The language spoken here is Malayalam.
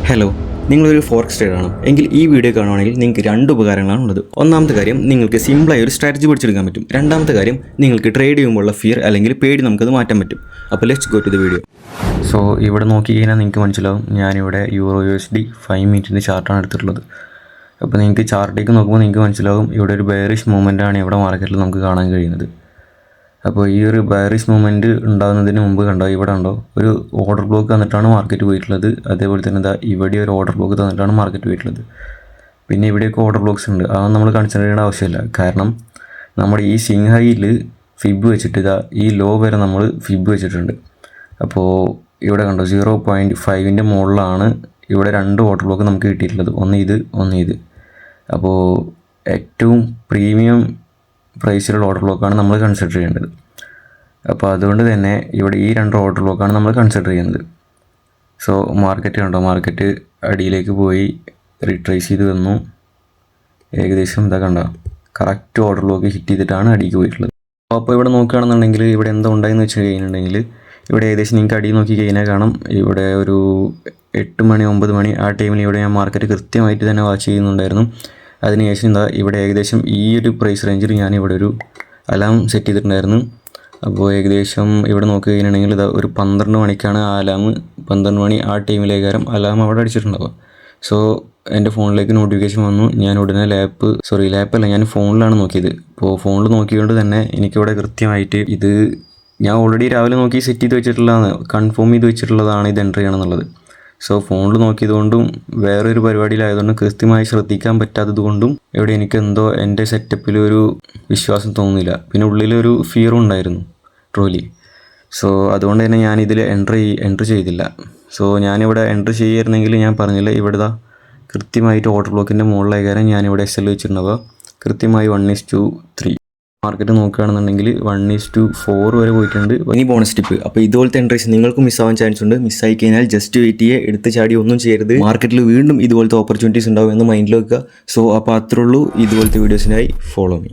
ഹലോ, നിങ്ങളൊരു ഫോറക്സ് ട്രേഡറാണ് എങ്കിൽ ഈ വീഡിയോ കാണുവാണെങ്കിൽ നിങ്ങൾക്ക് രണ്ട് ഉപകാരങ്ങളാണ് ഉള്ളത്. ഒന്നാമത്തെ കാര്യം, നിങ്ങൾക്ക് സിമ്പിളായി ഒരു സ്ട്രാറ്റജി പഠിച്ചെടുക്കാൻ പറ്റും. രണ്ടാമത്തെ കാര്യം, നിങ്ങൾക്ക് ട്രേഡ് ചെയ്യുമ്പോഴുള്ള ഫിയർ അല്ലെങ്കിൽ പേടി നമുക്കത് മാറ്റാൻ പറ്റും. അപ്പോൾ let's go to the video. So ഇവിടെ നോക്കി കഴിഞ്ഞാൽ നിങ്ങൾക്ക് മനസ്സിലാവും, ഞാനിവിടെ EURUSD 5 മിനിറ്റിൻ്റെ ചാർട്ടാണ് എടുത്തിട്ടുള്ളത്. അപ്പോൾ നിങ്ങൾക്ക് ചാർട്ടിലേക്ക് നോക്കുമ്പോൾ നിങ്ങൾക്ക് മനസ്സിലാവും, ഇവിടെ ഒരു ബെയറിഷ് മൂവ്മെൻറ്റാണ് ഇവിടെ മാർക്കറ്റിൽ നമുക്ക് കാണാൻ കഴിയുന്നത്. അപ്പോൾ ഈ ഒരു ബെയറിഷ് മൂവ്മെൻറ്റ് ഉണ്ടാകുന്നതിന് മുമ്പ് കണ്ടോ, ഇവിടെ ഉണ്ടോ ഒരു ഓർഡർ ബ്ലോക്ക് തന്നിട്ടാണ് മാർക്കറ്റ് പോയിട്ടുള്ളത്. അതേപോലെ തന്നെ ഇവിടെ ഒരു ഓർഡർ ബ്ലോക്ക് തന്നിട്ടാണ് മാർക്കറ്റ് പോയിട്ടുള്ളത്. പിന്നെ ഇവിടെയൊക്കെ ഓർഡർ ബ്ലോക്ക്സ് ഉണ്ട്, അതൊന്നും നമ്മൾ കൺസിഡർ ചെയ്യേണ്ട ആവശ്യമില്ല. കാരണം നമ്മുടെ ഈ സ്വിംഗ് ഹൈയിൽ ഫിബ് വെച്ചിട്ട് ഈ ലോ വരെ നമ്മൾ ഫിബ് വെച്ചിട്ടുണ്ട്. അപ്പോൾ ഇവിടെ കണ്ടോ 0.5ൻ്റെ മുകളിലാണ് ഇവിടെ രണ്ട് ഓർഡർ ബ്ലോക്ക് നമുക്ക് കിട്ടിയിട്ടുള്ളത്. ഒന്ന് ഇത്. അപ്പോൾ ഏറ്റവും പ്രീമിയം പ്രൈസിലുള്ള ഓർഡർ ബ്ലോക്കാണ് നമ്മൾ കൺസിഡർ ചെയ്യേണ്ടത്. അപ്പോൾ അതുകൊണ്ട് തന്നെ ഇവിടെ ഈ രണ്ട് ഓർഡർ ബ്ലോക്കാണ് നമ്മൾ കൺസിഡർ ചെയ്യുന്നത്. സോ മാർക്കറ്റ് കണ്ടോ, മാർക്കറ്റ് അടിയിലേക്ക് പോയി റിട്രേസ് ചെയ്ത് വന്നു. ഏകദേശം ഇതാ കണ്ടോ, കറക്റ്റ് ഓർഡർ ബ്ലോക്ക് ഹിറ്റ് ചെയ്തിട്ടാണ് അടിക്ക് പോയിട്ടുള്ളത്. അപ്പോൾ ഇവിടെ നോക്കുകയാണെന്നുണ്ടെങ്കിൽ ഇവിടെ എന്താ ഉണ്ടായെന്ന് വെച്ച് കഴിഞ്ഞിട്ടുണ്ടെങ്കിൽ, ഇവിടെ ഏകദേശം നിങ്ങൾക്ക് അടി നോക്കി കഴിഞ്ഞാൽ കാണാം, ഇവിടെ ഒരു 8 മണി 9 മണി ആ ടൈമിൽ ഇവിടെ ഞാൻ മാർക്കറ്റ് കൃത്യമായിട്ട് തന്നെ വാച്ച് ചെയ്യുന്നുണ്ടായിരുന്നു. അതിനുശേഷം ഇവിടെ ഏകദേശം ഈ ഒരു പ്രൈസ് റേഞ്ചിൽ ഞാൻ ഇവിടെ ഒരു അലാം സെറ്റ് ചെയ്തിട്ടുണ്ടായിരുന്നു. അപ്പോൾ ഏകദേശം ഇവിടെ നോക്കി കഴിഞ്ഞിട്ടുണ്ടെങ്കിൽ ഒരു 12 മണിക്കാണ് ആ അലാം, 12 മണി ആ ടൈമിലേക്കാരം അലാം അവിടെ അടിച്ചിട്ടുണ്ടാവുക. സോ എൻ്റെ ഫോണിലേക്ക് നോട്ടിഫിക്കേഷൻ വന്നു. ഞാൻ ഉടനെ ലാപ്പല്ല, ഞാൻ ഫോണിലാണ് നോക്കിയത്. അപ്പോൾ ഫോണിൽ നോക്കിയതുകൊണ്ട് തന്നെ എനിക്കിവിടെ കൃത്യമായിട്ട് ഇത് ഞാൻ ഓൾറെഡി രാവിലെ നോക്കി സെറ്റ് ചെയ്ത് വെച്ചിട്ടുള്ളതാണ്, കൺഫേം ചെയ്ത് വെച്ചിട്ടുള്ളതാണ് ഇത് എൻ്റർ ചെയ്യണമെന്നുള്ളത്. സോ ഫോണിൽ നോക്കിയതുകൊണ്ടും വേറൊരു പരിപാടിയിലായതുകൊണ്ടും കൃത്യമായി ശ്രദ്ധിക്കാൻ പറ്റാത്തത് കൊണ്ടും ഇവിടെ എനിക്കെന്തോ എൻ്റെ സെറ്റപ്പിലൊരു വിശ്വാസം തോന്നുന്നില്ല. പിന്നെ ഉള്ളിലൊരു ഫിയറും ഉണ്ടായിരുന്നു ട്രോലി. സോ അതുകൊണ്ട് തന്നെ ഞാനിതിൽ എൻ്റർ ചെയ്തില്ല. സോ ഞാനിവിടെ എൻ്റർ ചെയ്യായിരുന്നെങ്കിൽ ഞാൻ പറഞ്ഞില്ല, ഇവിടെ കൃത്യമായിട്ട് ഓർഡർ ബ്ലോക്കിൻ്റെ മുകളിലേക്കാരം ഞാനിവിടെ SL വെച്ചിട്ടുണ്ടാവുക. കൃത്യമായി 1:3 മാർക്കറ്റ് നോക്കുകയാണെന്നുണ്ടെങ്കിൽ 1:4 വരെ പോയിട്ടുണ്ട്. ഇനി ബോണസ് ടിപ്പ്. അപ്പോൾ ഇതുപോലത്തെ എൻട്രീസ് നിങ്ങൾക്കും മിസ്സാവാൻ ചാൻസ് ഉണ്ട്. മിസ്സായി കഴിഞ്ഞാൽ ജസ്റ്റ് വെയിറ്റ് ചെയ്യുക, എടുത്ത് ചാടി ഒന്നും ചെയ്യരുത്. മാർക്കറ്റിൽ വീണ്ടും ഇതുപോലത്തെ ഓപ്പർച്യൂണിറ്റീസ് ഉണ്ടാവും എന്ന് മൈൻഡിൽ വെക്കുക. സോ അപ്പോൾ അത്രേ ഉള്ളൂ. ഇതുപോലത്തെ വീഡിയോസിനായി ഫോളോ മീ.